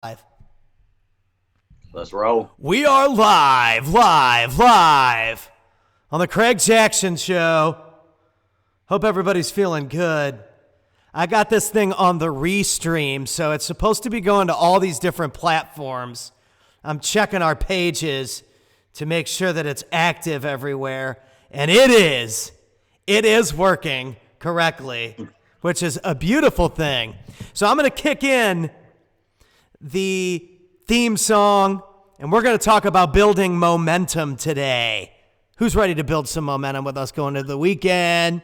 Live. Let's roll. We are live on the Craig Jackson Show. Hope everybody's feeling good. I got this thing on the Restream, so it's supposed to be going to all these different platforms. I'm checking our pages to make sure that it's active everywhere, and it is. It is working correctly, which is a beautiful thing. So I'm going to kick in the theme song, and we're going to talk about building momentum today. Who's ready to build some momentum with us going into the weekend?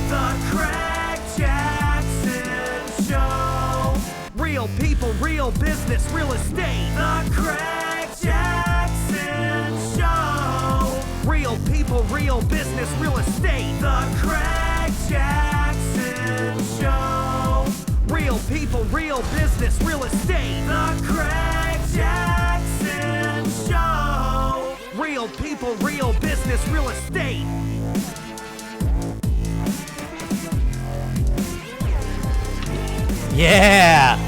The Craig Jackson Show. Real people, real business, real estate. The Craig Jackson Show. Real people, real business, real estate. The Craig Jackson Show. Real people, real business, real estate. The Craig Jackson Show. Real people, real business, real estate. Yeah.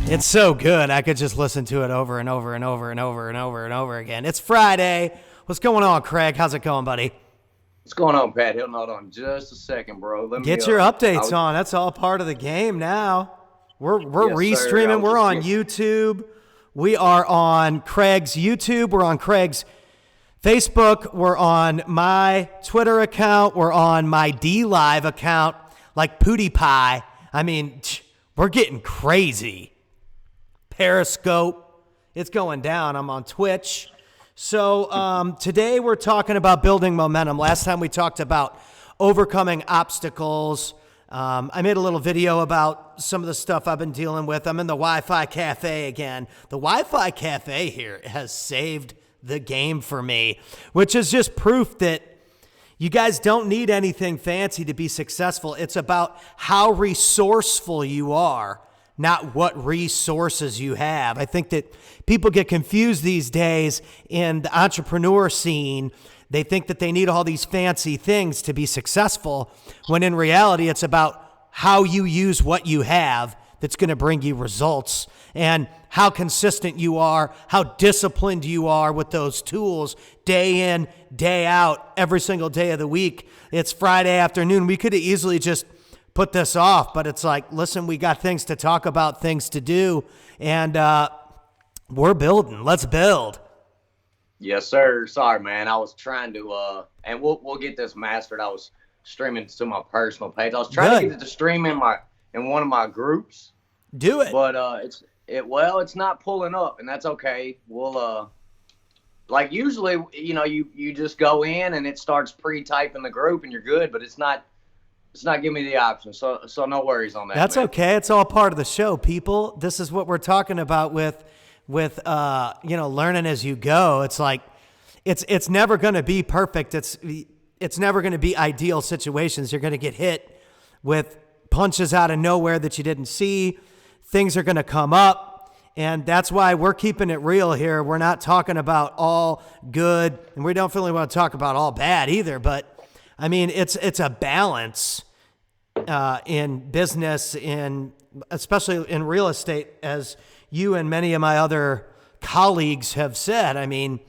It's so good. I could just listen to it over and over and over and over and over and over again. It's Friday. What's going on, Craig? How's it going, buddy? What's going on, Pat? Hold on just a second, bro. Let me Get your updates on. That's all part of the game now. We're Yes, restreaming. sir. We're on YouTube. We are on Craig's YouTube. We're on Craig's Facebook. We're on my Twitter account. We're on my DLive account, like PewDiePie. I mean, we're getting crazy. Periscope. It's going down. I'm on Twitch. So today we're talking about building momentum. Last time we talked about overcoming obstacles. I made a little video about some of the stuff I've been dealing with. I'm in the Wi-Fi Cafe again. The Wi-Fi Cafe here has saved the game for me, which is just proof that you guys don't need anything fancy to be successful. It's about how resourceful you are, not what resources you have. I think that people get confused these days in the entrepreneur scene. They think that they need all these fancy things to be successful, when in reality, it's about how you use what you have that's going to bring you results, and how consistent you are, how disciplined you are with those tools day in, day out, every single day of the week. It's Friday afternoon. We could have easily just put this off, but it's like, listen, we got things to talk about, things to do, and we're building. Let's build. Yes, sir. Sorry, man. I was trying to, and we'll get this mastered. I was streaming to my personal page. I was trying to get it to stream in one of my groups. Do it. But it's not pulling up, and that's okay. We'll like usually, you just go in and it starts pre-typing the group and you're good, but it's not giving me the option. So no worries on that. That's man. okay. It's all part of the show, people. This is what we're talking about with learning as you go. It's like it's never going to be perfect. It's never going to be ideal situations. You're going to get hit with punches out of nowhere that you didn't see. Things are going to come up, and that's why we're keeping it real here. We're not talking about all good, and we don't really want to talk about all bad either, but I mean, it's a balance in business, especially in real estate, as you and many of my other colleagues have said. I mean,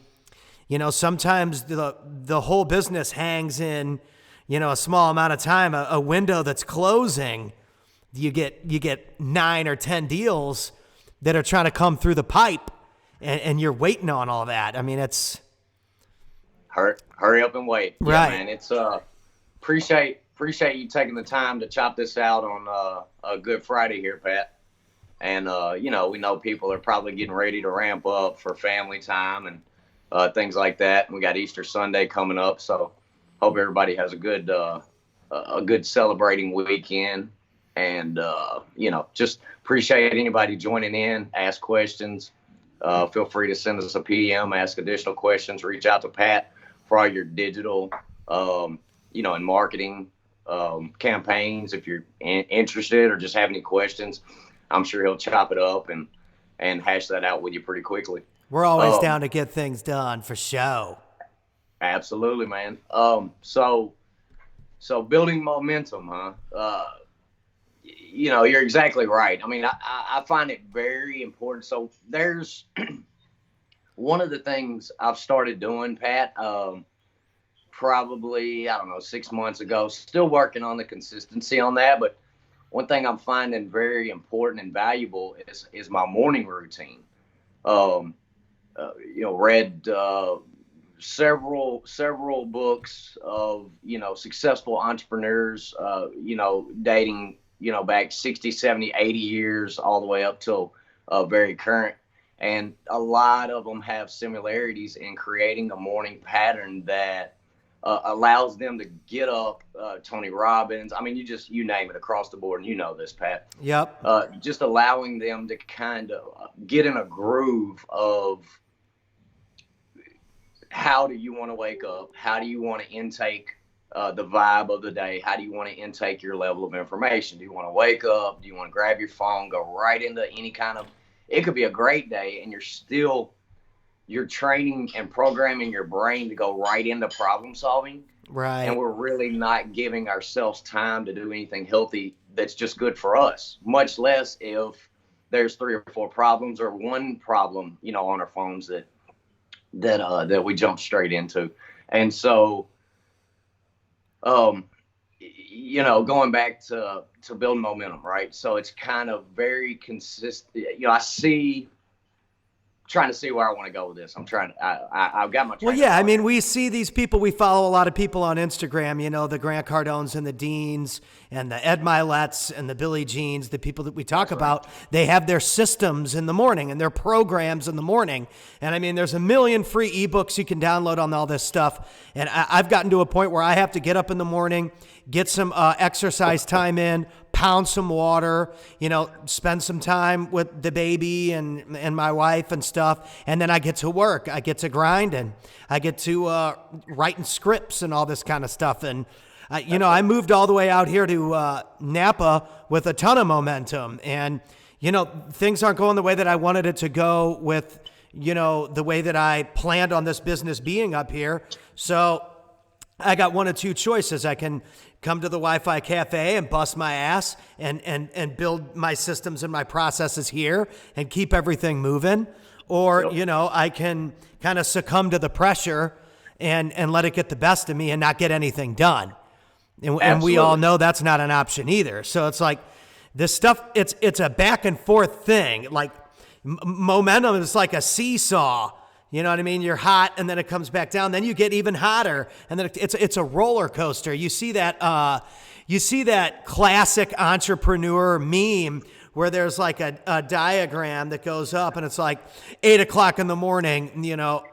sometimes the whole business hangs in, a small amount of time, a window that's closing. You get 9 or 10 deals that are trying to come through the pipe, and you're waiting on all that. I mean, it's hurry up and wait. Right. Yeah, man. It's appreciate you taking the time to chop this out on a Good Friday here, Pat. And we know people are probably getting ready to ramp up for family time and things like that. And we got Easter Sunday coming up, so hope everybody has a good celebrating weekend. And just appreciate anybody joining in, ask questions. Feel free to send us a PM, ask additional questions, reach out to Pat for all your digital, and marketing campaigns. If you're interested or just have any questions, I'm sure he'll chop it up and hash that out with you pretty quickly. We're always down to get things done for show. Absolutely, man. So building momentum, huh? You're exactly right. I mean, I find it very important. So there's one of the things I've started doing, Pat. Probably, I don't know, 6 months ago. Still working on the consistency on that, but one thing I'm finding very important and valuable is my morning routine. Um, Read several books of successful entrepreneurs. Dating back 60, 70, 80 years, all the way up till very current. And a lot of them have similarities in creating a morning pattern that allows them to get up. Tony Robbins, I mean, you name it across the board, and you know this, Pat. Yep. Just allowing them to kind of get in a groove of how do you want to wake up? How do you want to intake the vibe of the day? How do you want to intake your level of information? Do you want to wake up? Do you want to grab your phone, go right into any kind of, it could be a great day and you're training and programming your brain to go right into problem solving. Right. And we're really not giving ourselves time to do anything healthy that's just good for us, much less if there's 3 or 4 problems or one problem, on our phones that we jump straight into. And so, going back to build momentum, right? So it's kind of very consistent. Trying to see where I want to go with this. I've got my. Well, yeah, I mean, we see these people, we follow a lot of people on Instagram, the Grant Cardones and the Deans and the Ed Miletts and the Billy Jeans, the people that we talk about. They have their systems in the morning and their programs in the morning. And I mean, there's a million free ebooks you can download on all this stuff. And I've gotten to a point where I have to get up in the morning, get some exercise time in, pound some water, spend some time with the baby and my wife and stuff. And then I get to work. I get to grind and I get to writing scripts and all this kind of stuff. And, I moved all the way out here to Napa with a ton of momentum. And, things aren't going the way that I wanted it to go with, the way that I planned on this business being up here. So I got one of two choices. I can come to the Wi-Fi Cafe and bust my ass and build my systems and my processes here and keep everything moving. Or, I can kind of succumb to the pressure and let it get the best of me and not get anything done. And we all know that's not an option either. So it's like this stuff, it's a back and forth thing. Like momentum is like a seesaw. You know what I mean? You're hot and then it comes back down. Then you get even hotter and then it's a roller coaster. You see that classic entrepreneur meme where there's like a diagram that goes up and it's like 8:00 in the morning,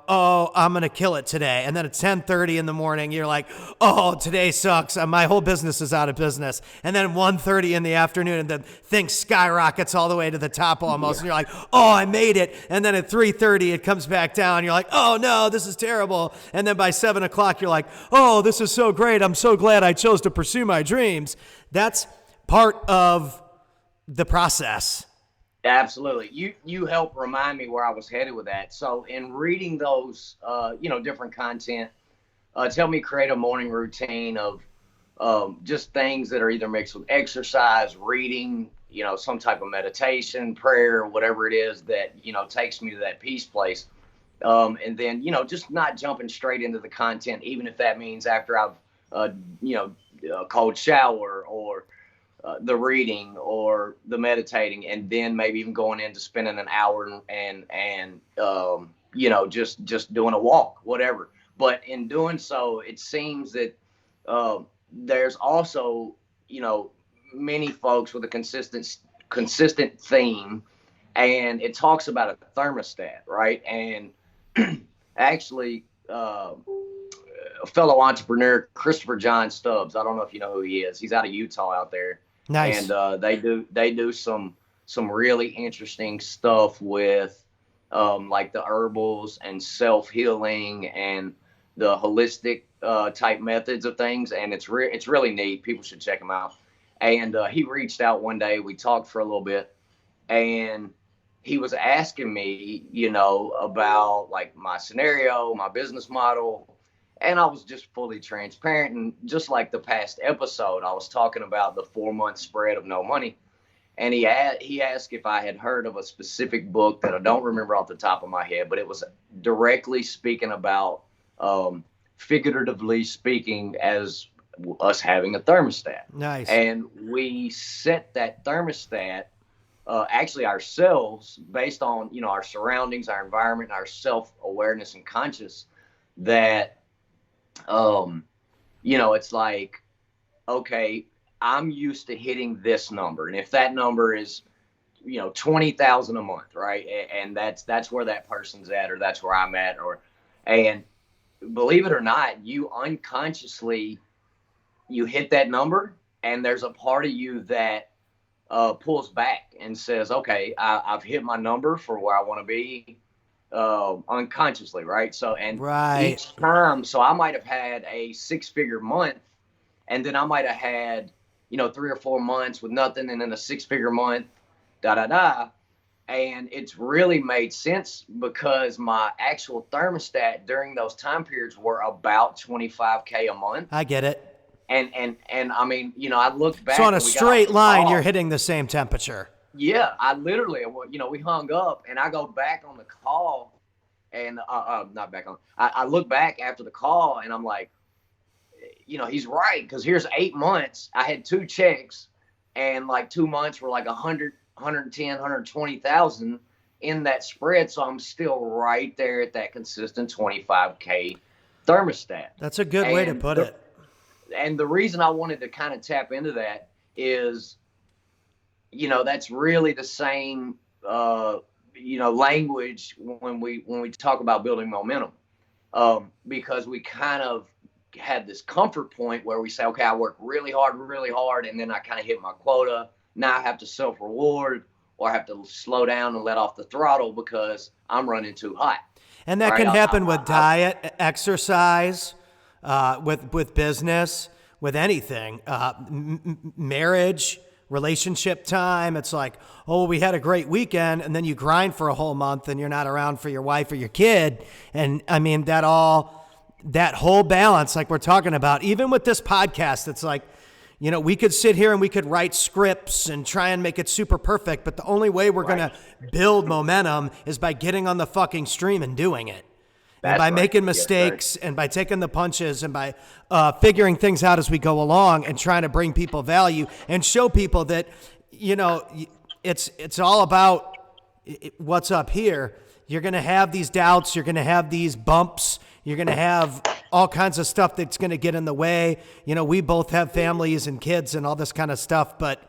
oh, I'm going to kill it today. And then at 10:30 in the morning, you're like, oh, today sucks. My whole business is out of business. And then 1:30 in the afternoon and the thing skyrockets all the way to the top almost. Yeah. And you're like, oh, I made it. And then at 3:30, it comes back down. You're like, oh no, this is terrible. And then by 7:00, you're like, oh, this is so great. I'm so glad I chose to pursue my dreams. That's part of the process. Absolutely. You helped remind me where I was headed with that. So in reading those, different content, tell me create a morning routine of just things that are either mixed with exercise, reading, some type of meditation, prayer, whatever it is that, takes me to that peace place. And then, just not jumping straight into the content, even if that means after I've, a cold shower or the reading or the meditating, and then maybe even going into spending an hour and just doing a walk, whatever. But in doing so, it seems that there's also, many folks with a consistent theme, and it talks about a thermostat, right? And actually, a fellow entrepreneur, Christopher John Stubbs, I don't know if you know who he is. He's out of Utah out there. Nice. And they do some really interesting stuff with like the herbals and self-healing and the holistic type methods of things, and it's really neat. People should check him out. And he reached out one day. We talked for a little bit, and he was asking me, about like my scenario, my business model, And I was just fully transparent. And just like the past episode, I was talking about the 4-month spread of no money. And he asked if I had heard of a specific book that I don't remember off the top of my head, but it was directly speaking about, figuratively speaking, as us having a thermostat. Nice. And we set that thermostat actually ourselves based on, our surroundings, our environment, our self-awareness and conscious that, it's like, okay, I'm used to hitting this number. And if that number is, 20,000 a month, right? And that's where that person's at, or that's where I'm at, and believe it or not, you unconsciously, you hit that number and there's a part of you that pulls back and says, okay, I've hit my number for where I want to be unconsciously, right? So, and right. each time, so I might have had a 6-figure month, and then I might have had, 3 or 4 months with nothing, and then a 6-figure month, and it's really made sense because my actual thermostat during those time periods were about $25K a month. I get it. And I mean, I looked back. So on a straight line, call, you're hitting the same temperature. Yeah, I literally, we hung up, and I go back on the call, and not back on. I look back after the call, and I'm like, he's right, because here's 8 months. I had 2 checks, and like 2 months were like 100, 110, 120,000 in that spread. So I'm still right there at that consistent 25K thermostat. That's a good way to put it. And the reason I wanted to kind of tap into that is, that's really the same, language when we talk about building momentum, because we kind of had this comfort point where we say, okay, I work really hard, and then I kind of hit my quota. Now I have to self-reward, or I have to slow down and let off the throttle because I'm running too hot. And that can happen with diet, exercise, with business, with anything, marriage, relationship time. It's like, oh, we had a great weekend, and then you grind for a whole month and you're not around for your wife or your kid. And I mean, that whole balance, like we're talking about, even with this podcast, it's like, we could sit here and we could write scripts and try and make it super perfect, but the only way we're going to build momentum is by getting on the fucking stream and doing it. And by making mistakes and by taking the punches and by figuring things out as we go along and trying to bring people value and show people that, it's all about what's up here. You're going to have these doubts. You're going to have these bumps. You're going to have all kinds of stuff that's going to get in the way. We both have families and kids and all this kind of stuff, but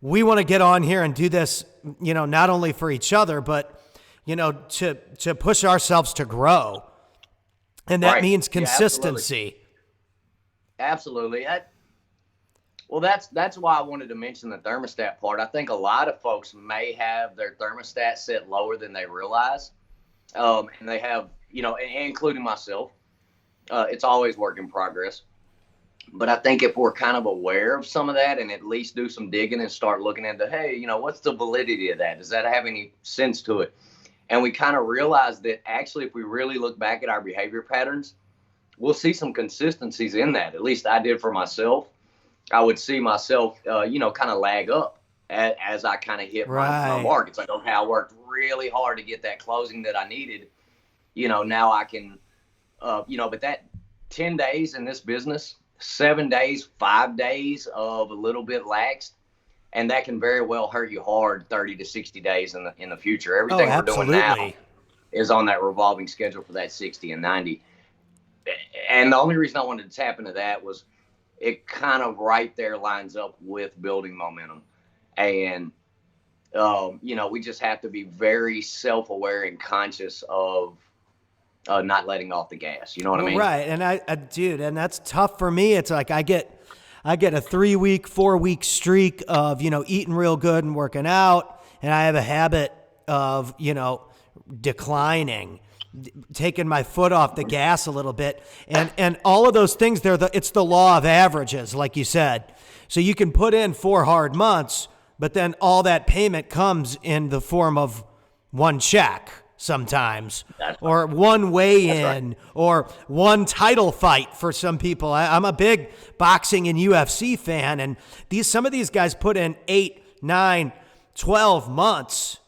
we want to get on here and do this, not only for each other, but, to push ourselves to grow. And that means consistency. Yeah, absolutely. Well, that's why I wanted to mention the thermostat part. I think a lot of folks may have their thermostat set lower than they realize. And they have, including myself, it's always work in progress. But I think if we're kind of aware of some of that and at least do some digging and start looking into, hey, what's the validity of that? Does that have any sense to it? And we kind of realize that actually, if we really look back at our behavior patterns, we'll see some consistencies in that. At least I did for myself. I would see myself, kind of lag up as I kind of hit my mark. It's like, okay, I worked really hard to get that closing that I needed. Now I can, but that 10 days in this business, 7 days, 5 days of a little bit laxed, and that can very well hurt you hard 30 to 60 days in the future. Everything we're doing now is on that revolving schedule for that 60 and 90. And the only reason I wanted to tap into that was it kind of right there lines up with building momentum. And, we just have to be very self-aware and conscious of not letting off the gas. You know what I mean? Right. And I dude, and that's tough for me. It's like I get a 3-week, 4-week streak of, eating real good and working out. And I have a habit of, declining, taking my foot off the gas a little bit. And all of those things, it's the law of averages, like you said. So you can put in 4 hard months, but then all that payment comes in the form of one check. sometimes, That's right. or one weigh-in, That's or one title fight for some people. I'm a big boxing and UFC fan, and some of these guys put in 8, 9, 12 months,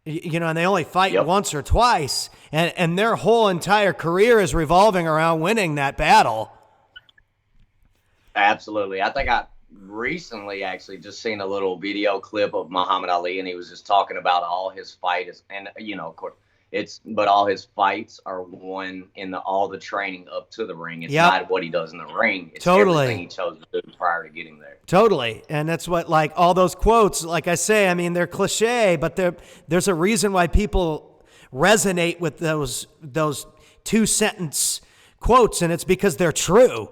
and they only fight Yep. once or twice, and their whole entire career is revolving around winning that battle. Absolutely. I think I recently actually just seen a little video clip of Muhammad Ali, and he was just talking about all his fights, and of course, but all his fights are won in all the training up to the ring. It's Yep. not what he does in the ring. It's Totally. everything he chose to do prior to getting there. Totally. And that's what, like, all those quotes, like I say, I mean, they're cliche, but there's a reason why people resonate with those 2-sentence quotes, and it's because they're true.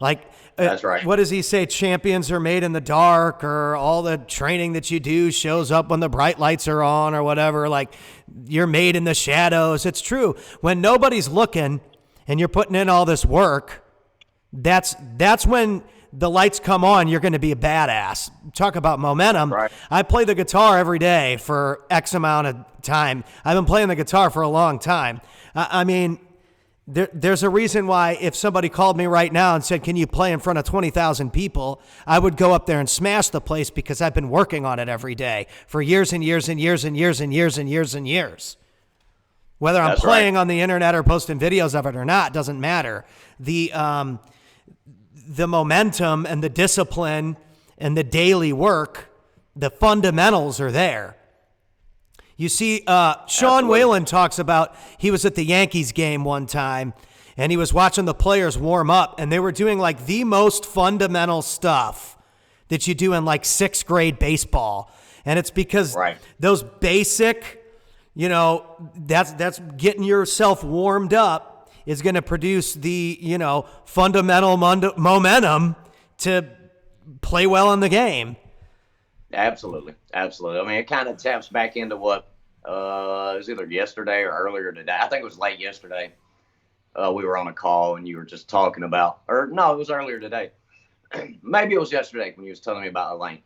Like, That's right. What does he say? Champions are made in the dark, or all the training that you do shows up when the bright lights are on, or whatever. Like, you're made in the shadows. It's true. When nobody's looking and you're putting in all this work, that's when the lights come on. You're going to be a badass. Talk about momentum. Right. I play the guitar every day for X amount of time. I've been playing the guitar for a long time. I mean, there's a reason why if somebody called me right now and said, can you play in front of 20,000 people, I would go up there and smash the place, because I've been working on it every day for years and years and years and years and years and years and years. Whether I'm That's playing right. on the internet or posting videos of it or not, doesn't matter. The momentum and the discipline and the daily work, the fundamentals are there. You see, Sean Absolutely. Whalen talks about, he was at the Yankees game one time, and he was watching the players warm up, and they were doing like the most fundamental stuff that you do in like 6th grade baseball. And it's because Right. those basic, that's getting yourself warmed up is going to produce the, fundamental momentum to play well in the game. Absolutely. Absolutely. I mean, it kind of taps back into what it was either yesterday or earlier today. I think it was late yesterday. We were on a call and you were just talking about, or no, it was earlier today. Maybe it was yesterday when you was telling me about Elaine.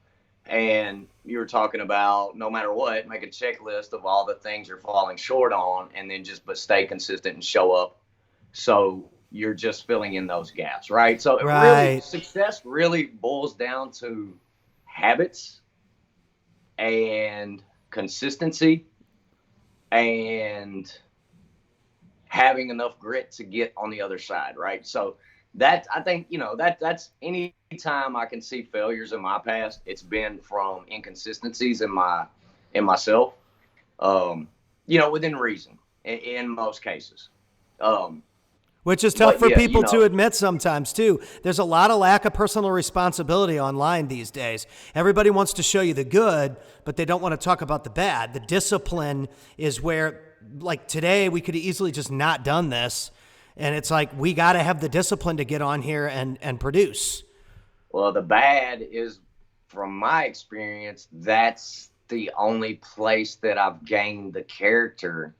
And you were talking about, no matter what, make a checklist of all the things you're falling short on, and then but stay consistent and show up. So you're just filling in those gaps, right? So it really, Right. success really boils down to habits and consistency and having enough grit to get on the other side, right? So that, I think, that's any time I can see failures in my past, it's been from inconsistencies in myself, within reason in most cases. Which is tough But for yeah, people to admit sometimes, too. There's a lot of lack of personal responsibility online these days. Everybody wants to show you the good, but they don't want to talk about the bad. The discipline is where, like today, we could have easily just not done this. And it's like, we got to have the discipline to get on here and produce. Well, the bad is, from my experience, that's the only place that I've gained the character.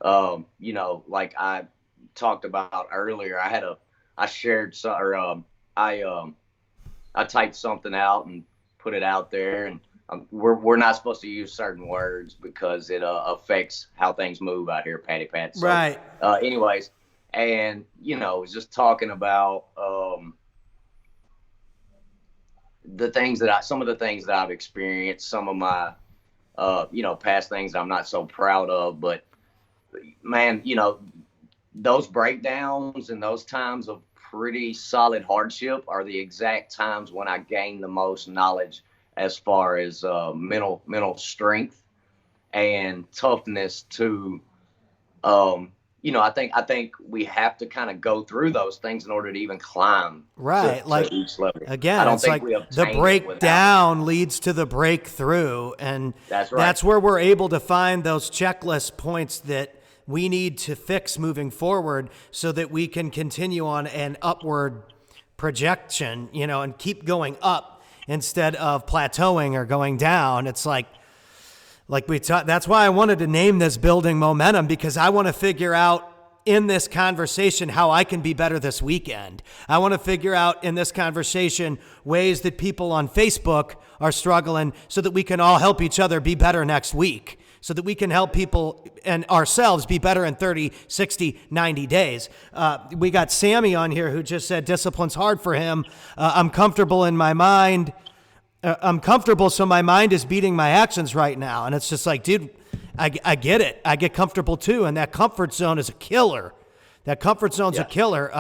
Like I talked about earlier, I typed something out and put it out there, and we're not supposed to use certain words because it affects how things move out here, Patty Pat. So, Right. Anyways, and was just talking about some of the things that I've experienced, some of my past things I'm not so proud of, but man, those breakdowns and those times of pretty solid hardship are the exact times when I gain the most knowledge as far as mental strength and toughness to, I think we have to kind of go through those things in order to even climb Right. to each level. Again, I don't it's think like we the obtain it breakdown leads to the breakthrough. And That's right. that's where we're able to find those checklist points that we need to fix moving forward so that we can continue on an upward projection, and keep going up instead of plateauing or going down. It's like that's why I wanted to name this Building Momentum, because I want to figure out in this conversation how I can be better this weekend. I want to figure out in this conversation ways that people on Facebook are struggling so that we can all help each other be better next week. so that we can help people and ourselves be better in 30, 60, 90 days. We got Sammy on here who just said discipline's hard for him. I'm comfortable in my mind. I'm comfortable, so my mind is beating my actions right now. And it's just like, dude, I get it. I get comfortable too. And that comfort zone is a killer. That comfort zone's a killer.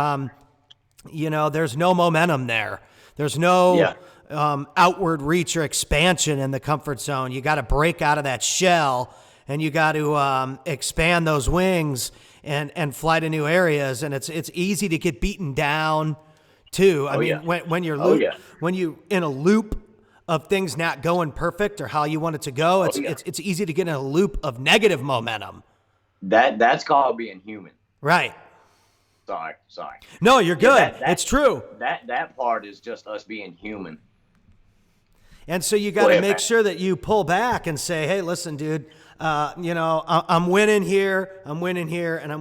There's no momentum there. There's no outward reach or expansion in the comfort zone. You got to break out of that shell, and you got to expand those wings and fly to new areas. And it's easy to get beaten down too. When you're in a loop of things not going perfect or how you want it to go, it's easy to get in a loop of negative momentum. That's called being human. Right. Sorry. No, you're good. It's true. That part is just us being human. And so you got to make sure that you pull back and say, hey, listen, dude, I'm winning here, and I'm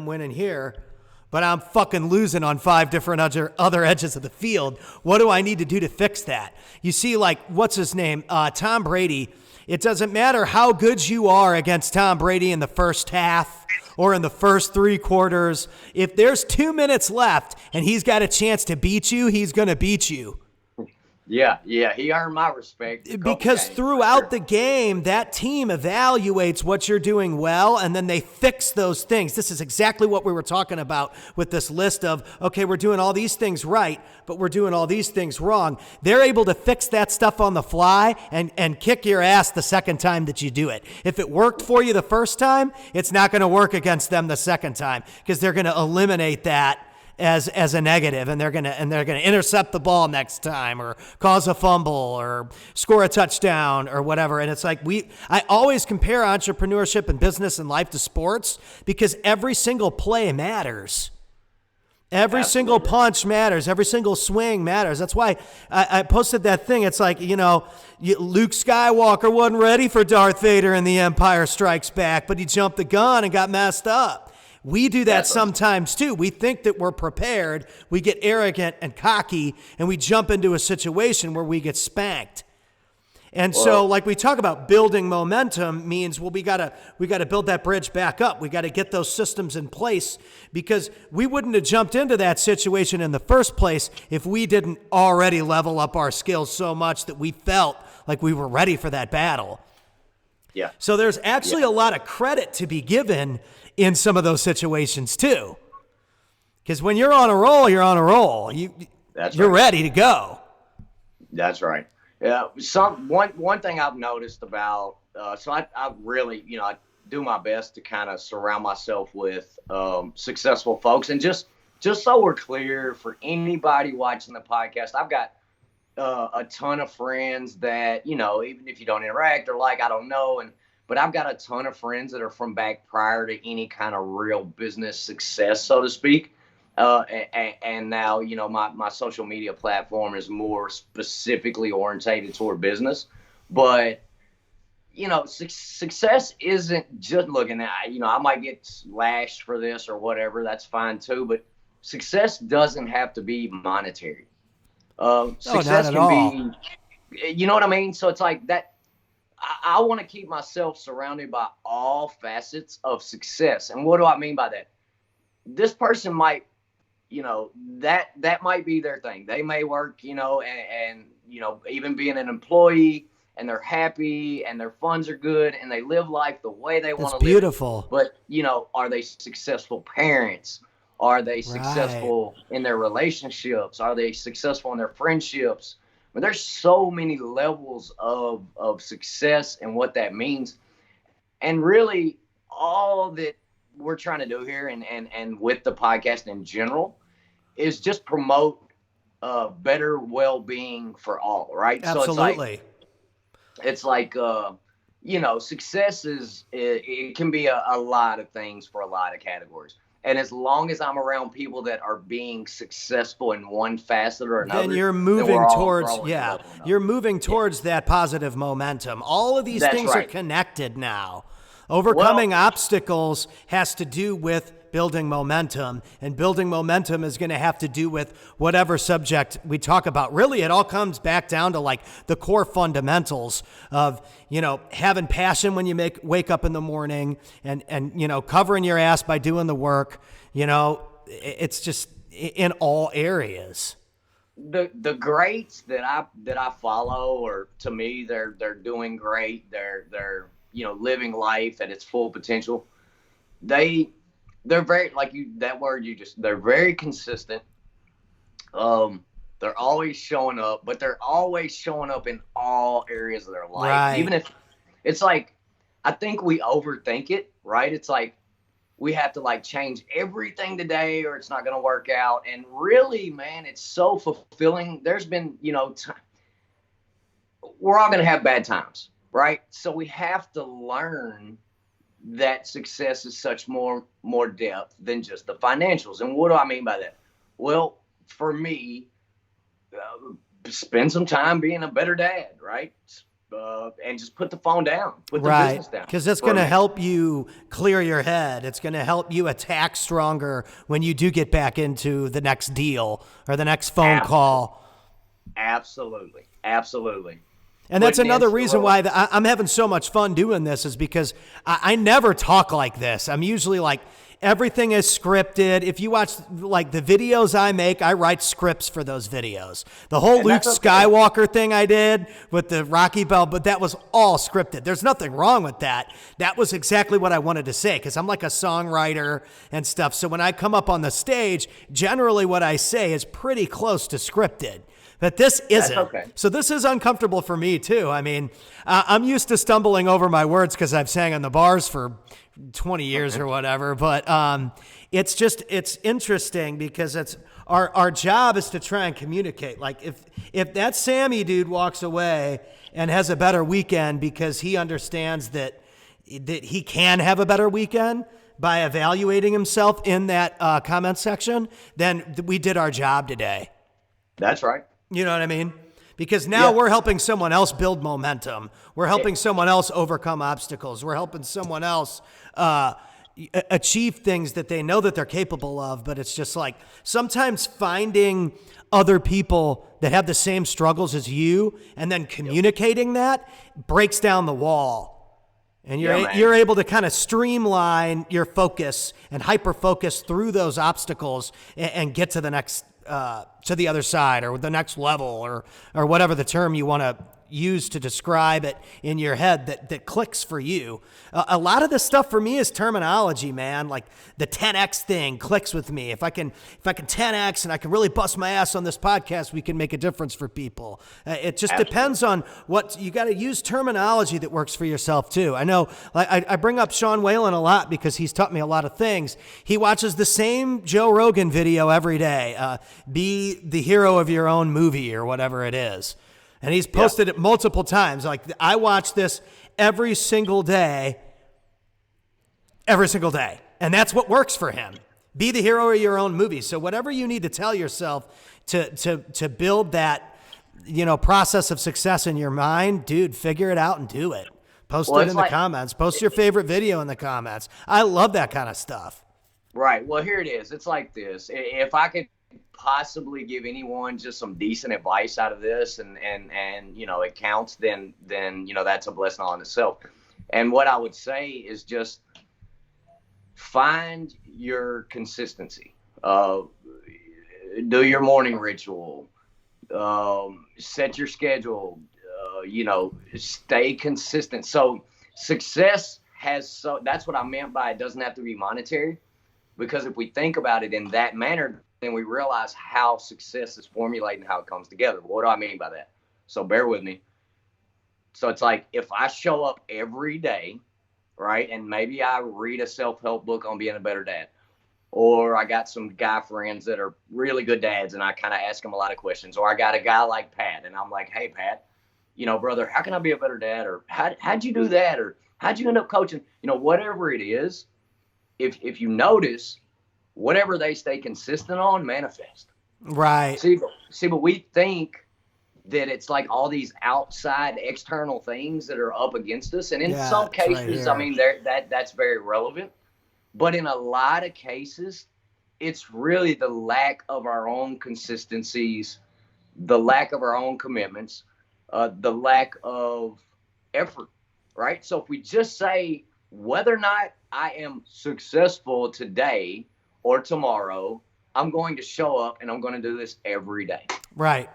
winning here, but I'm fucking losing on 5 different other edges of the field. What do I need to do to fix that? You see, like, what's his name? Tom Brady. It doesn't matter how good you are against Tom Brady in the first half or in the first 3 quarters. If there's 2 minutes left and he's got a chance to beat you, he's going to beat you. Yeah, he earned my respect. Because throughout the game, that team evaluates what you're doing well, and then they fix those things. This is exactly what we were talking about with this list of, okay, we're doing all these things right, but we're doing all these things wrong. They're able to fix that stuff on the fly and kick your ass the second time that you do it. If it worked for you the first time, it's not going to work against them the second time, because they're going to eliminate that as a negative, and they're gonna intercept the ball next time, or cause a fumble, or score a touchdown, or whatever. And it's like I always compare entrepreneurship and business and life to sports, because every single play matters. Every single punch matters. Every single swing matters. That's why I posted that thing. It's like, Luke Skywalker wasn't ready for Darth Vader in The Empire Strikes Back, but he jumped the gun and got messed up. We do that sometimes too. We think that we're prepared. We get arrogant and cocky, and we jump into a situation where we get spanked. And so, like we talk about, building momentum means, we got to build that bridge back up. We got to get those systems in place, because we wouldn't have jumped into that situation in the first place if we didn't already level up our skills so much that we felt like we were ready for that battle. Yeah. So there's actually a lot of credit to be given in some of those situations too. Because when you're on a roll, you're on a roll. You're ready to go. That's right. Yeah. One thing I've noticed about, so I really, I do my best to kind of surround myself with successful folks. And just so we're clear, for anybody watching the podcast, I've got a ton of friends that, even if you don't interact or I don't know, but I've got a ton of friends that are from back prior to any kind of real business success, so to speak. And now, my social media platform is more specifically orientated toward business. But, success isn't just looking at, I might get lashed for this or whatever. That's fine too. But success doesn't have to be monetary. Success can be, you know what I mean? So it's like that. I want to keep myself surrounded by all facets of success. And what do I mean by that? This person might, that might be their thing. They may work, and even being an employee, and they're happy and their funds are good and they live life the way they want to live. It's beautiful. But, are they successful parents? Are they successful in their relationships? Are they successful in their friendships? But there's so many levels of success and what that means. And really, all that we're trying to do here and with the podcast in general is just promote better well-being for all, right? Absolutely. So it's like success it can be a lot of things for a lot of categories. And as long as I'm around people that are being successful in one facet or another, then you're moving towards that positive momentum. All of these things are connected now. Overcoming obstacles has to do with building momentum, and building momentum is going to have to do with whatever subject we talk about. Really, it all comes back down to like the core fundamentals of, you know, having passion when you wake up in the morning, and you know, covering your ass by doing the work. You know, it's just in all areas. The greats that I follow, or to me, they're doing great. They're you know, living life at its full potential. They're very, like you, that word you just, they're very consistent. They're always showing up, but they're always showing up in all areas of their life. Right. Even if it's like, I think we overthink it, right? It's like we have to like change everything today or it's not going to work out. And really, man, it's so fulfilling. There's been, you know, we're all going to have bad times, right? So we have to learn that success is such more depth than just the financials. And what do I mean by that? Well, for me, spend some time being a better dad, right? And just put the phone down, put the business down. Because it's going to help you clear your head. It's going to help you attack stronger when you do get back into the next deal or the next phone call. Absolutely. And that's another reason why I'm having so much fun doing this, is because I never talk like this. I'm usually like, everything is scripted. If you watch like the videos I make, I write scripts for those videos. The whole Luke Skywalker thing I did with the Rocky Bell, but that was all scripted. There's nothing wrong with that. That was exactly what I wanted to say, because I'm like a songwriter and stuff. So when I come up on the stage, generally what I say is pretty close to scripted. But this isn't. Okay. So this is uncomfortable for me too. I mean, I'm used to stumbling over my words because I've sang on the bars for 20 years or whatever. But it's interesting because it's our job is to try and communicate. Like if that Sammy dude walks away and has a better weekend because he understands that he can have a better weekend by evaluating himself in that comment section, then we did our job today. That's right. You know what I mean? Because now we're helping someone else build momentum. We're helping someone else overcome obstacles. We're helping someone else achieve things that they know that they're capable of. But it's just like sometimes finding other people that have the same struggles as you and then communicating that breaks down the wall. And you're able to kind of streamline your focus and hyper-focus through those obstacles and get to the next to the other side or the next level or whatever the term you want to use to describe it in your head that clicks for you. A lot of this stuff for me is terminology, man. Like the 10X thing clicks with me. If I can 10X and I can really bust my ass on this podcast, we can make a difference for people. It just depends on what you got to use terminology that works for yourself too. I know I bring up Sean Whalen a lot because he's taught me a lot of things. He watches the same Joe Rogan video every day. Be the hero of your own movie or whatever it is. And he's posted it multiple times. Like, I watch this every single day. And that's what works for him. Be the hero of your own movie. So whatever you need to tell yourself to build that, you know, process of success in your mind, dude, figure it out and do it. Post it in the comments. Post your favorite video in the comments. I love that kind of stuff. Right. Well, here it is. It's like this. If I could possibly give anyone just some decent advice out of this and you know it counts, then you know that's a blessing all in itself. And what I would say is just find your consistency. Do your morning ritual, set your schedule, you know, stay consistent. So success that's what I meant by it doesn't have to be monetary, because if we think about it in that manner, then we realize how success is formulated and how it comes together. What do I mean by that? So bear with me. So it's like if I show up every day, right, and maybe I read a self-help book on being a better dad, or I got some guy friends that are really good dads and I kind of ask them a lot of questions, or I got a guy like Pat and I'm like, hey, Pat, you know, brother, how can I be a better dad? Or how'd you do that? Or how'd you end up coaching? You know, whatever it is, if you notice, whatever they stay consistent on, manifest. Right. See, but we think that it's like all these outside external things that are up against us. And in Yeah, some it's right cases, here. I mean, that's very relevant. But in a lot of cases, it's really the lack of our own consistencies, the lack of our own commitments, the lack of effort, right? So if we just say whether or not I am successful today or tomorrow, I'm going to show up and I'm going to do this every day. Right.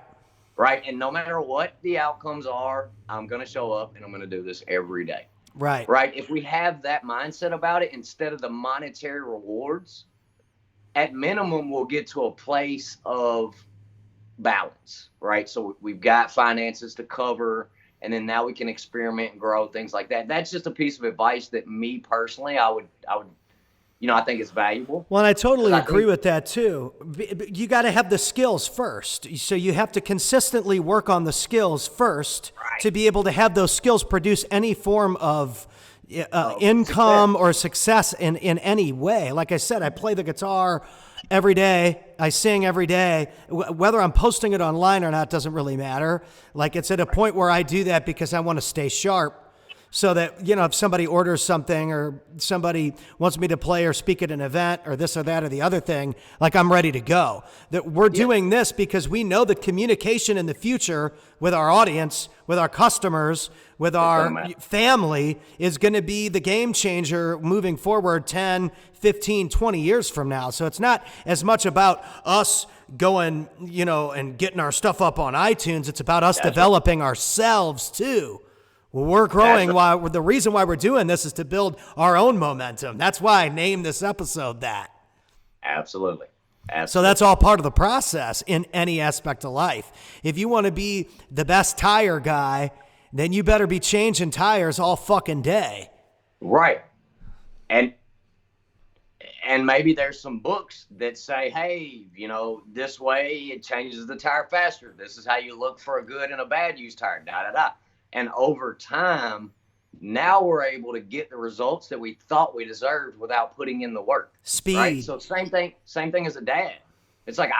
Right. And no matter what the outcomes are, I'm going to show up and I'm going to do this every day. Right. Right. If we have that mindset about it instead of the monetary rewards, at minimum, we'll get to a place of balance. Right. So we've got finances to cover, and then now we can experiment and grow, things like that. That's just a piece of advice that me personally, I would, I think it's valuable. Well, and I totally 'Cause I agree think- with that too. You got to have the skills first. So you have to consistently work on the skills first Right. to be able to have those skills produce any form of income or success in any way. Like I said, I play the guitar every day. I sing every day. Whether I'm posting it online or not doesn't really matter. Like it's at a point where I do that because I want to stay sharp. So that, if somebody orders something or somebody wants me to play or speak at an event or this or that or the other thing, like I'm ready to go. That we're doing this because we know that communication in the future with our audience, with our customers, with our family is going to be the game changer moving forward 10, 15, 20 years from now. So it's not as much about us going, and getting our stuff up on iTunes. It's about us developing ourselves too. Well, we're growing. The reason why we're doing this is to build our own momentum. That's why I named this episode that. Absolutely. So that's all part of the process in any aspect of life. If you want to be the best tire guy, then you better be changing tires all fucking day. Right. And maybe there's some books that say, hey, this way it changes the tire faster. This is how you look for a good and a bad used tire, da-da-da. And over time, now we're able to get the results that we thought we deserved without putting in the work. Speed. Right? So same thing as a dad. It's like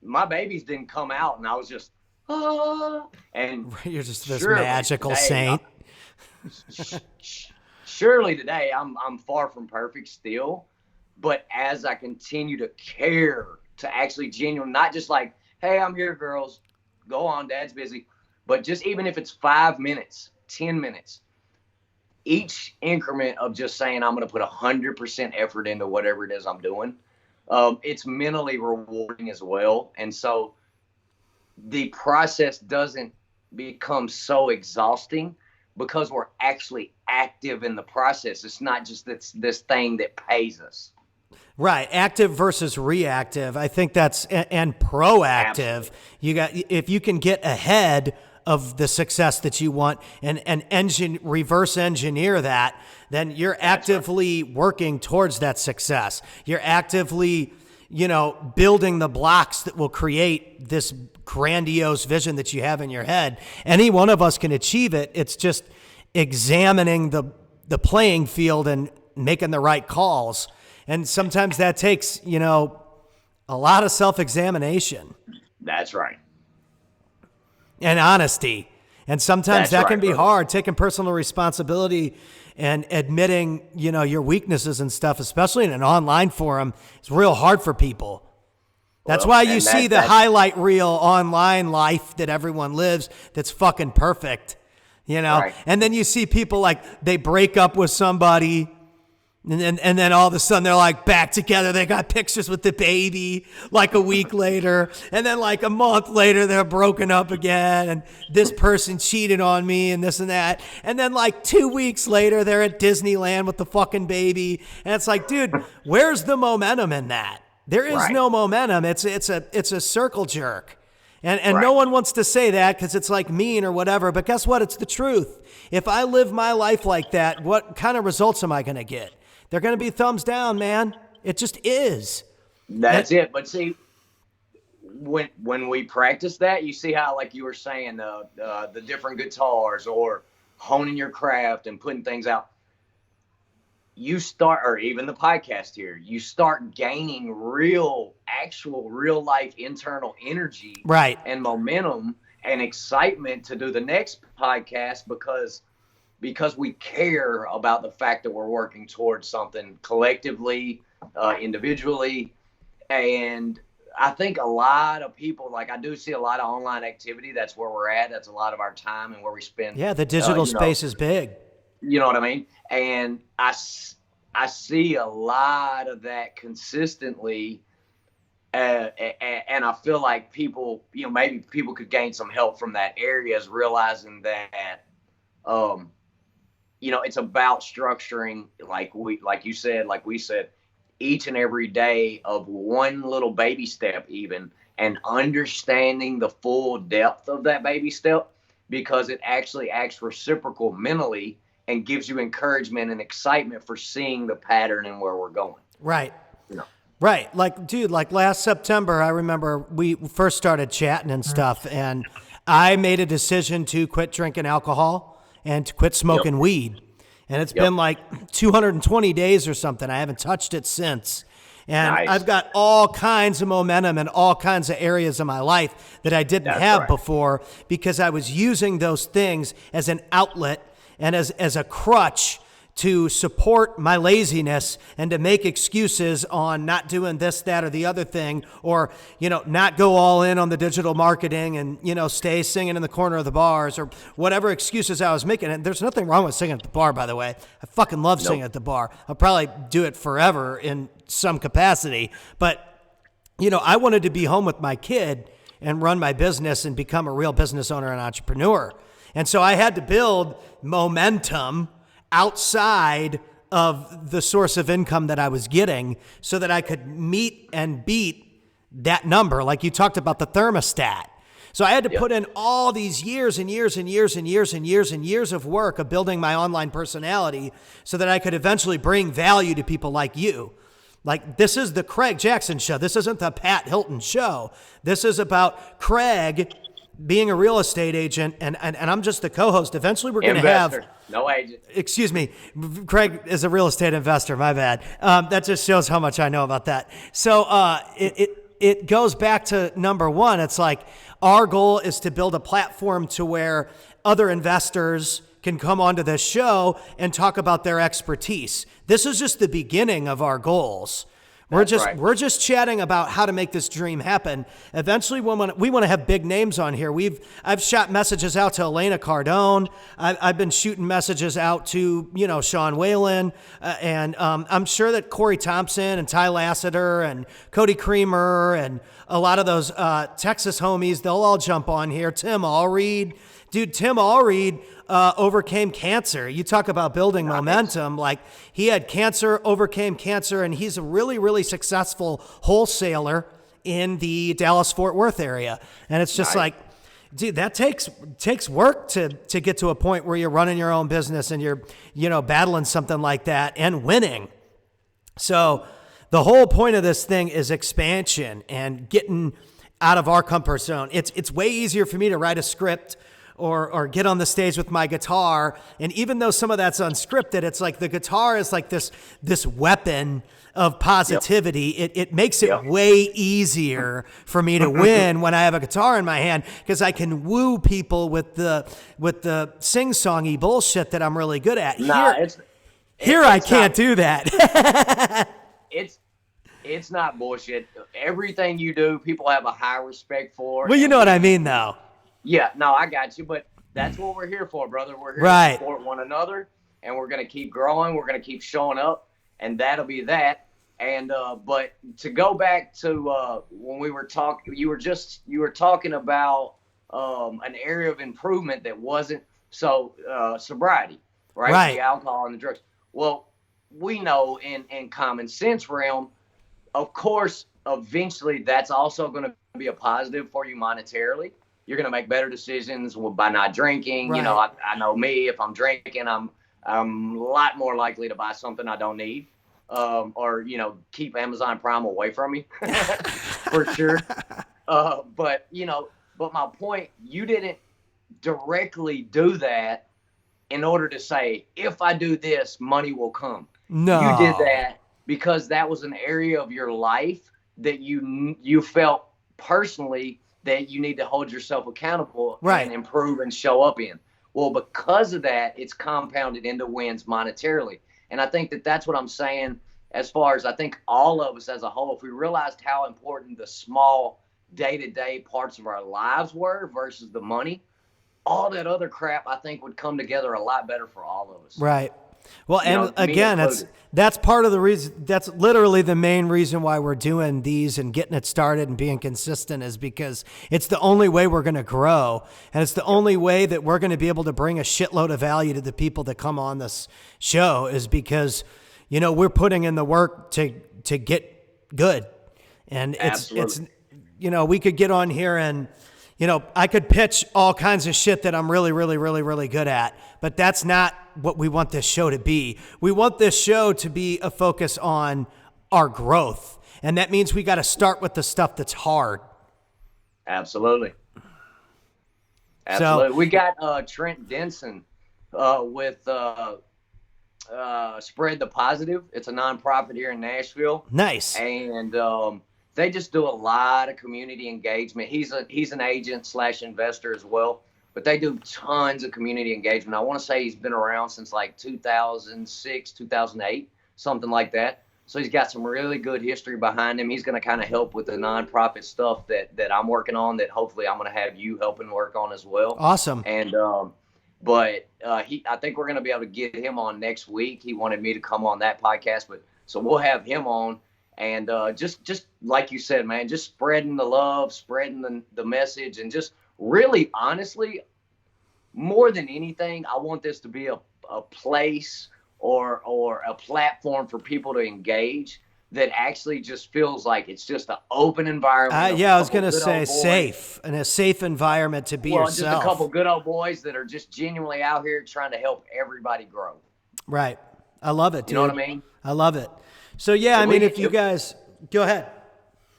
my babies didn't come out and I was just, and You're just this surely magical today, saint. Surely today I'm far from perfect still, but as I continue to care, to actually genuinely, not just like, hey, I'm here, girls, go on, dad's busy. But just even if it's 5 minutes, 10 minutes, each increment of just saying I'm going to put 100% effort into whatever it is I'm doing, it's mentally rewarding as well. And so the process doesn't become so exhausting because we're actually active in the process. It's not just this thing that pays us. Right, active versus reactive. I think that's and proactive. Absolutely. If you can get ahead of the success that you want and reverse engineer that, then you're actively working towards that success. You're actively, building the blocks that will create this grandiose vision that you have in your head. Any one of us can achieve it. It's just examining the playing field and making the right calls. And sometimes that takes, a lot of self-examination. That's right. And honesty. And sometimes That's that can right, be brother. hard, taking personal responsibility and admitting, your weaknesses and stuff, especially in an online forum. It's real hard for people. That's Well, why you and see the highlight reel online life that everyone lives that's fucking perfect, Right. And then you see people like they break up with somebody and then all of a sudden they're like back together. They got pictures with the baby like a week later. And then like a month later, they're broken up again. And this person cheated on me and this and that. And then like 2 weeks later, they're at Disneyland with the fucking baby. And it's like, dude, where's the momentum in that? There is Right. no momentum. It's a circle jerk. And Right. no one wants to say that because it's like mean or whatever. But guess what? It's the truth. If I live my life like that, what kind of results am I going to get? They're going to be thumbs down, man. It just is. That's it. But see, when we practice that, you see how, like you were saying, the different guitars or honing your craft and putting things out. You start, or even the podcast here, you start gaining real life internal energy Right. and momentum. an excitement to do the next podcast because we care about the fact that we're working towards something collectively, individually. And I think a lot of people, like I do see a lot of online activity. That's where we're at. That's a lot of our time and where we spend. Yeah, the digital space is big. You know what I mean? And I see a lot of that consistently. And I feel like people, maybe people could gain some help from that area, is realizing that, it's about structuring, like we said, each and every day of one little baby step even, and understanding the full depth of that baby step, because it actually acts reciprocal mentally and gives you encouragement and excitement for seeing the pattern and where we're going. Right. Right. Like, dude, like last September, I remember we first started chatting and stuff, and I made a decision to quit drinking alcohol and to quit smoking weed. And it's been like 220 days or something. I haven't touched it since. And Nice. I've got all kinds of momentum in all kinds of areas of my life that I didn't have before, because I was using those things as an outlet and as a crutch to support my laziness and to make excuses on not doing this, that, or the other thing, or, not go all in on the digital marketing and, stay singing in the corner of the bars, or whatever excuses I was making. And there's nothing wrong with singing at the bar, by the way. I fucking love singing at the bar. I'll probably do it forever in some capacity. But, I wanted to be home with my kid and run my business and become a real business owner and entrepreneur. And so I had to build momentum outside of the source of income that I was getting so that I could meet and beat that number. Like you talked about the thermostat. So I had to put in all these years and years and years and years and years and years of work of building my online personality so that I could eventually bring value to people like you. Like, this is the Craig Jackson show. This isn't the Pat Hilton show. This is about Craig being a real estate agent, and I'm just the co-host. Eventually we're going to have... No agent. Excuse me. Craig is a real estate investor. My bad. That just shows how much I know about that. So it goes back to number one. It's like our goal is to build a platform to where other investors can come onto this show and talk about their expertise. This is just the beginning of our goals. We're just chatting about how to make this dream happen. Eventually, we want to have big names on here. I've shot messages out to Elena Cardone. I've been shooting messages out to Sean Whalen, and I'm sure that Corey Thompson and Ty Lassiter and Cody Creamer and a lot of those Texas homies, they'll all jump on here. Tim Allreed. Dude, Tim Allreed overcame cancer. You talk about building momentum. Like, he had cancer, overcame cancer, and he's a really, really successful wholesaler in the Dallas-Fort Worth area. And it's just like, dude, that takes work to get to a point where you're running your own business and you're, battling something like that and winning. So the whole point of this thing is expansion and getting out of our comfort zone. It's way easier for me to write a script or get on the stage with my guitar. And even though some of that's unscripted, it's like the guitar is like this weapon of positivity. It makes it way easier for me to win when I have a guitar in my hand, because I can woo people with the sing-songy bullshit that I'm really good at. Here I can't do that. It's not bullshit. Everything you do, people have a high respect for. Well, you know what I mean, though. Yeah, no, I got you, but that's what we're here for, brother. We're here to support one another, and we're going to keep growing. We're going to keep showing up, and that'll be that. And but to go back to when we were talking, you were talking about an area of improvement that wasn't sobriety, right? The alcohol and the drugs. Well, we know in common sense realm, of course, eventually that's also going to be a positive for you monetarily. You're going to make better decisions by not drinking. Right. I know me, if I'm drinking, I'm a lot more likely to buy something I don't need, or, keep Amazon Prime away from me for sure. But my point, you didn't directly do that in order to say, if I do this, money will come. No. You did that because that was an area of your life that you felt personally that you need to hold yourself accountable Right. and improve and show up in. Well, because of that, it's compounded into wins monetarily. And I think that that's what I'm saying as far as I think all of us as a whole, if we realized how important the small day-to-day parts of our lives were versus the money, all that other crap I think would come together a lot better for all of us. Right. Well, You and know, me again, included. that's part of the reason. That's literally the main reason why we're doing these and getting it started and being consistent, is because it's the only way we're going to grow, and it's the only way that we're going to be able to bring a shitload of value to the people that come on this show, is because, you know, we're putting in the work to get good, and it's Absolutely. you know, we could get on here and, you know, I could pitch all kinds of shit that I'm really, really, really, really good at, but that's not what we want this show to be. We want this show to be a focus on our growth. And that means we got to start with the stuff that's hard. Absolutely. Absolutely. We got Trent Denson with Spread the Positive. It's a nonprofit here in Nashville. Nice. And they just do a lot of community engagement. He's an agent / investor as well, but they do tons of community engagement. I want to say he's been around since like 2006, 2008, something like that. So he's got some really good history behind him. He's going to kind of help with the nonprofit stuff that I'm working on, that hopefully I'm going to have you helping work on as well. Awesome. And but I think we're going to be able to get him on next week. He wanted me to come on that podcast, but so we'll have him on. And just like you said, man, just spreading the love, spreading the message, and just really, honestly, more than anything, I want this to be a place or a platform for people to engage that actually just feels like it's just an open environment. Yeah, I was going to say safe, and a safe environment to be yourself. Just a couple good old boys that are just genuinely out here trying to help everybody grow. Right. I love it, dude. You know what I mean? I love it. So, yeah, I mean, if you guys go ahead.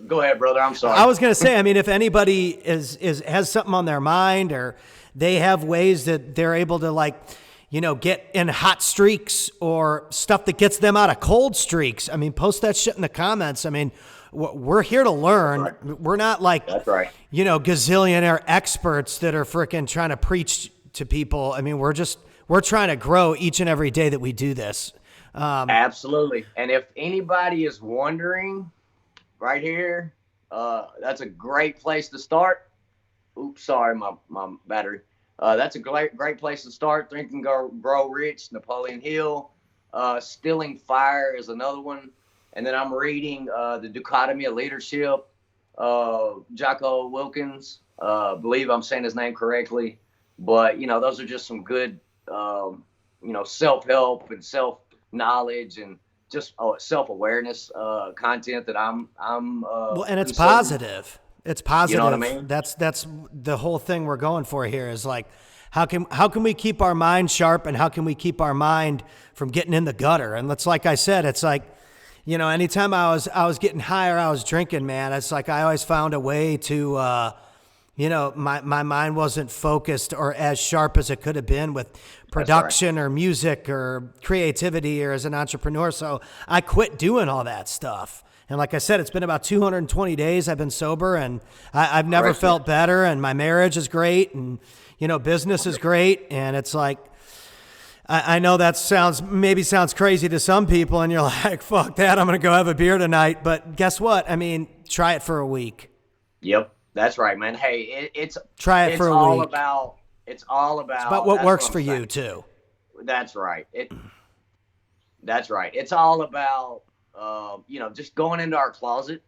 Go ahead, brother. I'm sorry. I was going to say, I mean, if anybody has something on their mind, or they have ways that they're able to, like, you know, get in hot streaks or stuff that gets them out of cold streaks, I mean, post that shit in the comments. I mean, we're here to learn. Right. We're not like, That's right. you know, gazillionaire experts that are freaking trying to preach to people. I mean, we're trying to grow each and every day that we do this. Absolutely. And if anybody is wondering, right here, that's a great place to start. Oops, sorry, my battery. That's a great place to start. Think and Grow Rich, Napoleon Hill. Stilling Fire is another one. And then I'm reading The Dichotomy of Leadership, Jocko Wilkins. Believe I'm saying his name correctly. But, you know, those are just some good, you know, self-help and self-knowledge and just self-awareness content that I'm well, and it's consuming. Positive. It's positive. You know what I mean? That's the whole thing we're going for here, is like, how can we keep our mind sharp, and how can we keep our mind from getting in the gutter? And it's like I said, it's like, you know, anytime I was getting high or I was drinking, man, it's like I always found a way to, you know, my mind wasn't focused or as sharp as it could have been with production or music or creativity or as an entrepreneur. So I quit doing all that stuff. And like I said, it's been about 220 days I've been sober, and I've never felt better, and my marriage is great, and, you know, business is great. And it's like, I know that sounds crazy to some people, and you're like, fuck that, I'm going to go have a beer tonight. But guess what? I mean, try it for a week. Yep, that's right, man. Hey, try it for a week. It's all about what works for you too. That's right. That's right. It's all about, you know, just going into our closet,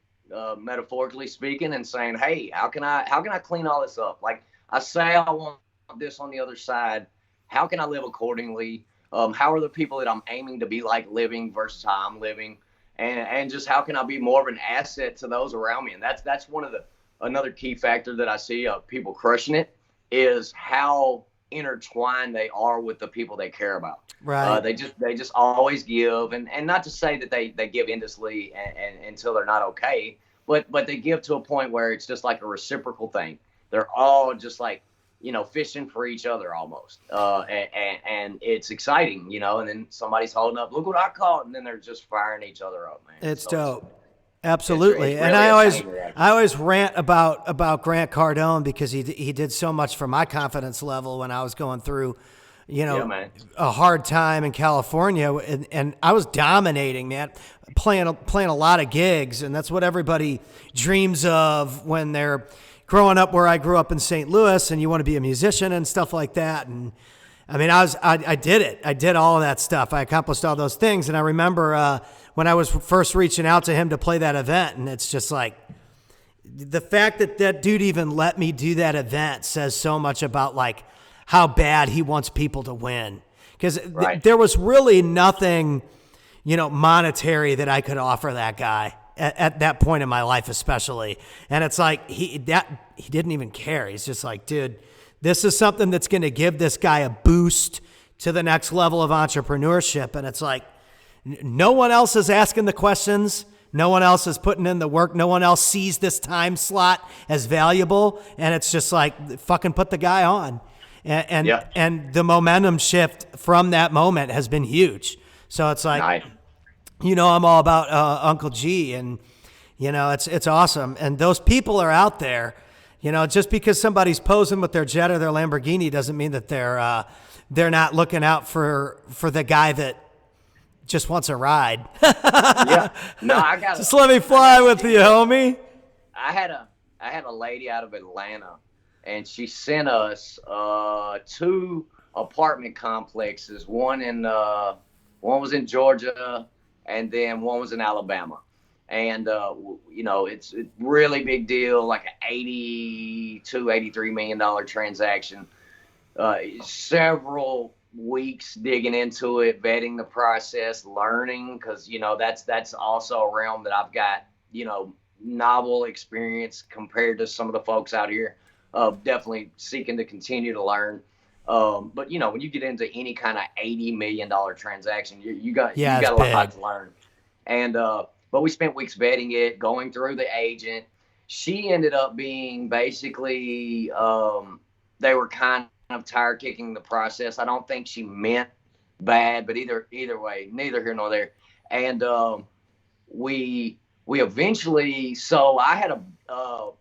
metaphorically speaking, and saying, hey, how can I clean all this up? Like I say, I want this on the other side. How can I live accordingly? How are the people that I'm aiming to be like living versus how I'm living? And just how can I be more of an asset to those around me? And that's another key factor that I see of people crushing it, is how intertwined they are with the people they care about. Right. They just always give, and not to say that they give endlessly and until they're not okay, but they give to a point where it's just like a reciprocal thing. They're all just like, you know, fishing for each other almost. And it's exciting, you know, and then somebody's holding up, look what I caught, and then they're just firing each other up, man. It's dope. Absolutely. It's And really I a always chain reaction. I always rant about Grant Cardone because he did so much for my confidence level when I was going through, Yeah, man. a hard time in California, and I was dominating, man, playing a lot of gigs, and that's what everybody dreams of when they're growing up where I grew up in St. Louis, and you want to be a musician and stuff like that. And I mean, I did it. I did all of that stuff. I accomplished all those things. And I remember when I was first reaching out to him to play that event, and it's just like the fact that that dude even let me do that event says so much about like how bad he wants people to win. Because Right. there was really nothing, monetary that I could offer that guy at that point in my life, especially. And it's like he didn't even care. He's just like, dude, this is something that's going to give this guy a boost to the next level of entrepreneurship. And it's like, no one else is asking the questions. No one else is putting in the work. No one else sees this time slot as valuable. And it's just like, fucking put the guy on. And Yeah. and the momentum shift from that moment has been huge. So it's like, Nice. I'm all about Uncle G, and it's awesome. And those people are out there. Just because somebody's posing with their jet or their Lamborghini doesn't mean that they're not looking out for the guy that just wants a ride. Yeah. No, I got Just let me fly with you, homie. I had a lady out of Atlanta, and she sent us 2 apartment complexes. One was in Georgia, and then one was in Alabama. And it's a really big deal, like an $83 million transaction. Several weeks digging into it, vetting the process, learning, because that's also a realm that I've got novel experience compared to some of the folks out here. Definitely seeking to continue to learn. But when you get into any kind of $80 million transaction, you got a lot to learn. And but we spent weeks vetting it, going through the agent. She ended up being basically they were kind of tire kicking the process. I don't think she meant bad, but either way, neither here nor there. And we eventually. So I had a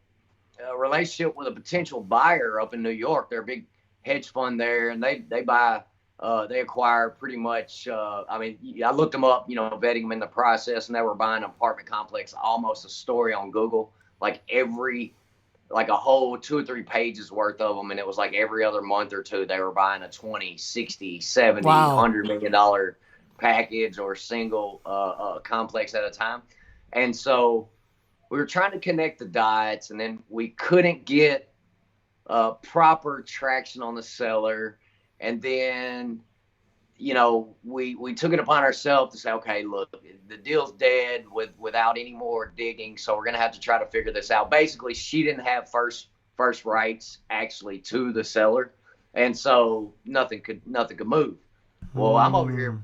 relationship with a potential buyer up in New York. They're a big hedge fund there, and they buy. They acquire pretty much. I looked them up, vetting them in the process, and they were buying an apartment complex, almost a story on Google, like a whole 2 or 3 pages worth of them. And it was like every other month or two, they were buying a 20, 60, 70, Wow. $100 million package or single complex at a time. And so we were trying to connect the dots, and then we couldn't get proper traction on the seller. And then, we took it upon ourselves to say, okay, look, the deal's dead without any more digging. So we're going to have to try to figure this out. Basically, she didn't have first rights actually to the seller. And so nothing could move. Well, I'm over here,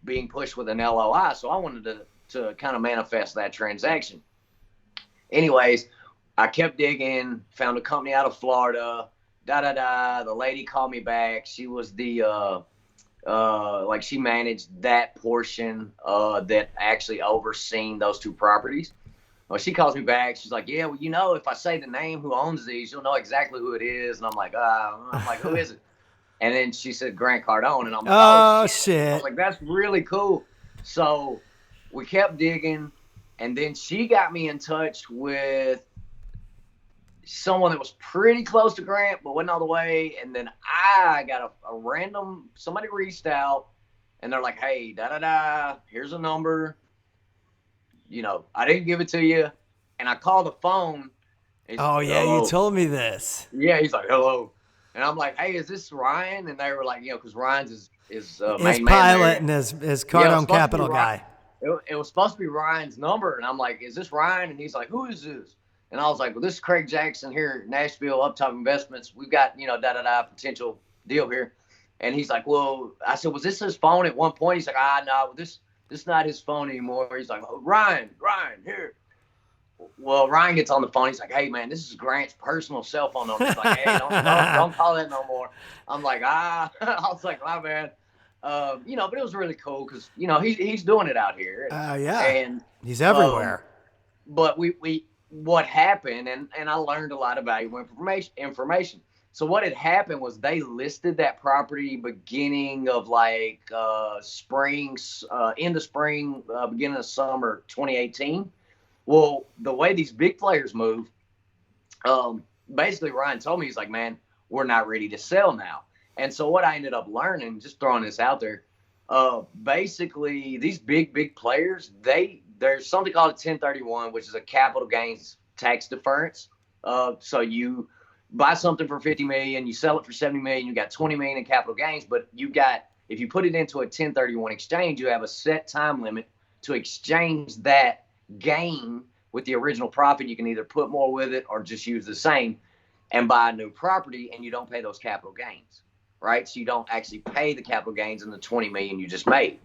being pushed with an LOI. So I wanted to kind of manifest that transaction. Anyways, I kept digging, found a company out of Florida. The lady called me back. She was the she managed that portion that actually overseen those 2 properties. Well, she calls me back. She's like, yeah, well, if I say the name who owns these, you'll know exactly who it is. And I'm like, who is it? And then she said Grant Cardone, and I'm like, oh shit. I was like, that's really cool. So we kept digging, and then she got me in touch with someone that was pretty close to Grant, but wasn't all the way. And then I got a random, somebody reached out, and they're like, hey, here's a number. I didn't give it to you. And I called the phone. Oh, yeah, hello. You told me this. Yeah, he's like, hello. And I'm like, hey, is this Ryan? And they were like, because Ryan's is His main pilot man and his Cardone Capital guy. It was supposed to be Ryan's number. And I'm like, is this Ryan? And he's like, who is this? And I was like, well, this is Craig Jackson here at Nashville, Uptop Investments. We've got, potential deal here. And he's like, well, I said, was this his phone at one point? He's like, no, this is not his phone anymore. He's like, oh, Ryan, here. Well, Ryan gets on the phone. He's like, hey, man, this is Grant's personal cell phone number. He's like, hey, don't call that no more. I'm like, I was like, my man. But it was really cool because, he's doing it out here. Yeah. And he's everywhere. but we what happened, and I learned a lot of valuable information. So what had happened was they listed that property beginning of like end of spring, beginning of summer 2018. Well, the way these big players move, basically Ryan told me, he's like, man, we're not ready to sell now. And so what I ended up learning, just throwing this out there, basically these big players, there's something called a 1031, which is a capital gains tax deference. So you buy something for 50 million, you sell it for 70 million, you got 20 million in capital gains, but if you put it into a 1031 exchange, you have a set time limit to exchange that gain with the original profit. You can either put more with it or just use the same and buy a new property, and you don't pay those capital gains, right? So you don't actually pay the capital gains in the 20 million you just made.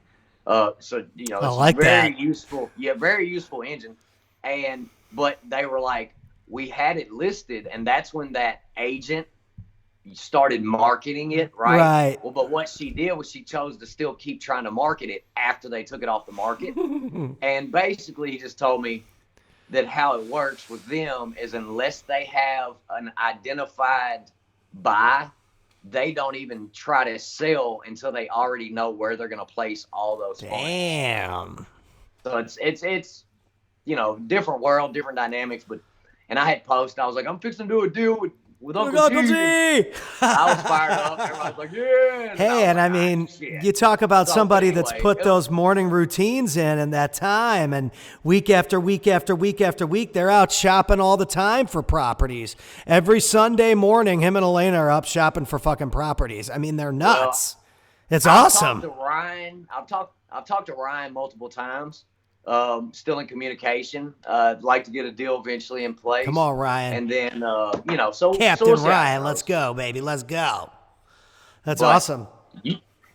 So, it's like very that. useful. Yeah, very useful engine. But they were like, we had it listed, and that's when that agent started marketing it, right? Right. Well, but what she did was she chose to still keep trying to market it after they took it off the market. And basically, he just told me that how it works with them is unless they have an identified buy, they don't even try to sell until they already know where they're going to place all those funds. Damn. So it's different world, different dynamics. And I had posted, I was like, I'm fixing to do a deal with Uncle G. I was fired up. Everybody's like, yeah. Hey, and I mean, you talk about So somebody that's anyway, put those morning routines in that time, and week after week after week after week, they're out shopping all the time for properties. Every Sunday morning, him and Elena are up shopping for fucking properties. I mean, they're nuts. It's awesome. I've talked to Ryan multiple times. Still in communication. Like to get a deal eventually in place. Come on, Ryan. And then, so Captain we'll see how it Ryan, goes. let's go, baby. Let's go. That's But awesome.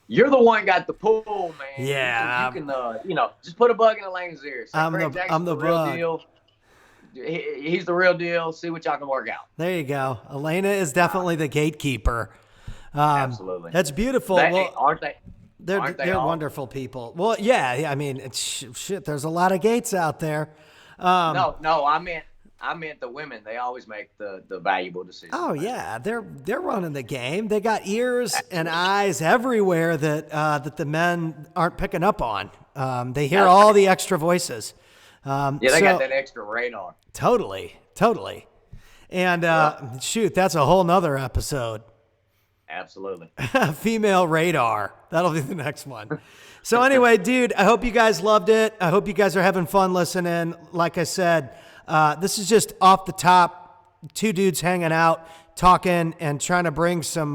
You're the one got the pull, man. Yeah, You can just put a bug in Elena's ear. Say, I'm Craig the Jackson's real bug. deal. He's the real deal. See what y'all can work out. There you go. Elena is definitely the gatekeeper. Absolutely. That's beautiful. Aren't they? They're all? wonderful people. Well, yeah. I mean, shit. There's a lot of gates out there. No. I meant the women. They always make the valuable decisions. Oh yeah, they're running the game. They got ears and eyes everywhere that the men aren't picking up on. They hear all the extra voices. Yeah, they got that extra radar. Totally. And shoot, that's a whole nother episode. Absolutely. Female radar. That'll be the next one. So anyway, dude, I hope you guys loved it. I hope you guys are having fun listening. Like I said, this is just off the top, two dudes hanging out, talking, and trying to bring some,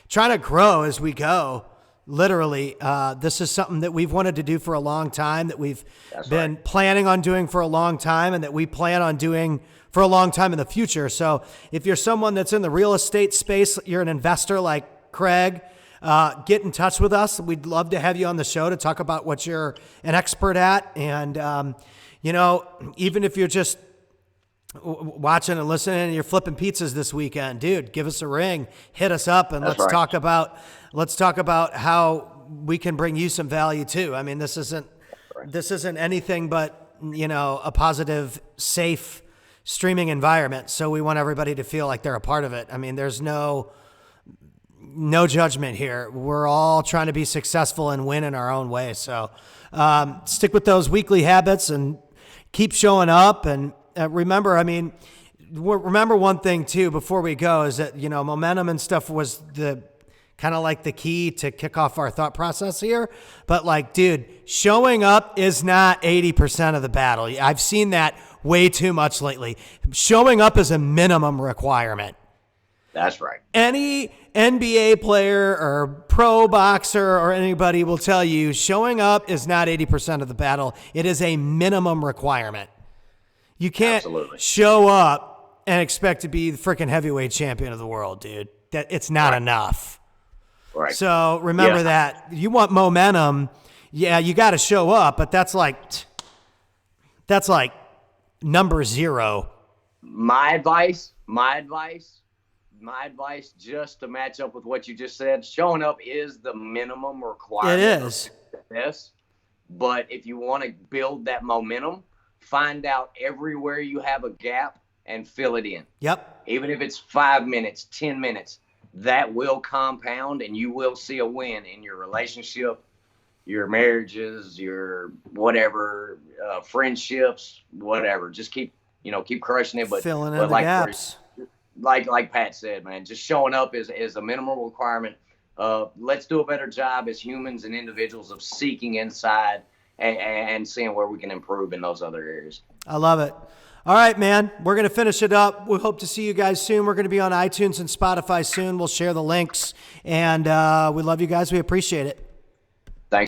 trying to grow as we go. Literally, this is something that we've wanted to do for a long time, that we've been planning on doing for a long time, and that we plan on doing for a long time in the future. So if you're someone that's in the real estate space, you're an investor like Craig, get in touch with us. We'd love to have you on the show to talk about what you're an expert at. And, even if you're just watching and listening and you're flipping pizzas this weekend, dude, give us a ring, hit us up, and let's talk about how we can bring you some value too. I mean, this isn't anything but, a positive, safe streaming environment. So we want everybody to feel like they're a part of it. I mean, there's no judgment here. We're all trying to be successful and win in our own way. So stick with those weekly habits and keep showing up. And remember one thing too, before we go, is that, momentum and stuff was the kind of like the key to kick off our thought process here. But like, dude, showing up is not 80% of the battle. I've seen that way too much lately. Showing up is a minimum requirement. That's right. Any NBA player or pro boxer or anybody will tell you showing up is not 80% of the battle. It is a minimum requirement. You can't show up and expect to be the freaking heavyweight champion of the world, dude. It's not enough. Right. So remember that. You want momentum, you got to show up, but that's like number 0. My advice, just to match up with what you just said, showing up is the minimum requirement. It is. Yes. But if you want to build that momentum, find out everywhere you have a gap and fill it in. Yep. Even if it's 5 minutes, 10 minutes, that will compound and you will see a win in your relationship, your marriages, your whatever, friendships, whatever. Just keep crushing it. But Filling in but the gaps. like Pat said, man, just showing up is a minimal requirement. Let's do a better job as humans and individuals of seeking inside and seeing where we can improve in those other areas. I love it. All right, man. We're going to finish it up. We hope to see you guys soon. We're going to be on iTunes and Spotify soon. We'll share the links. And we love you guys. We appreciate it.